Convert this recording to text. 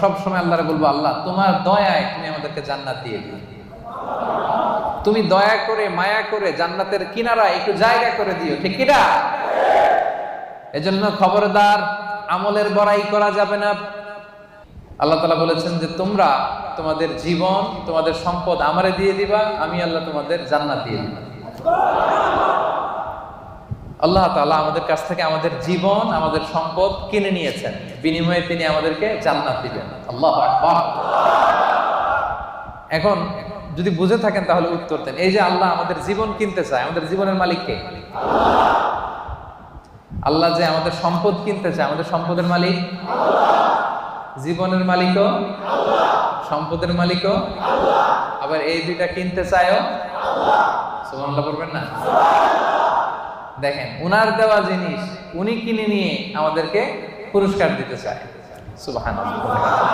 সবসময় আল্লাহরে বলবো, আল্লাহ তোমার দয়ায় তুমি আমাদেরকে জান্নাত দিয়ে দিও, তুমি দয়া করে মায়া করে জান্নাতের কিনারা একটু জায়গা করে দিও, ঠিক কিনা? এজন্য খবরদার আমলের বড়াই করা যাবে না। আল্লাহ তাআলা বলেছেন যে তোমরা তোমাদের জীবন তোমাদের সম্পদ আমারে দিয়ে দিবা, আমি আল্লাহ তোমাদের জান্নাত দিয়ে দিব। আল্লাহ তাআলা আমাদের কাছ থেকে আমাদের জীবন আমাদের সম্পদ কিনে নিয়েছেন, বিনিময়ে তিনি আমাদেরকে জান্নাত দিবেন। আল্লাহু আকবার। এখন যদি বুঝে থাকেন তাহলে উত্তর দেন। এই যে আল্লাহ আমাদের জীবন কিনতে চায়, আমাদের জীবনের মালিক কে? আল্লাহ যে আমাদের সম্পদ কিনতে চায়, আমাদের সম্পদের মালিক জীবনের মালিকও সম্পদের মালিকও আবার এই দুইটা কিনতে চায়ও। সুবহানাল্লাহ বলবেন না? দেখেন, উনার দেওয়া জিনিস উনি কিনে নিয়ে আমাদেরকে পুরস্কার দিতে চায়। সুবহানাল্লাহ।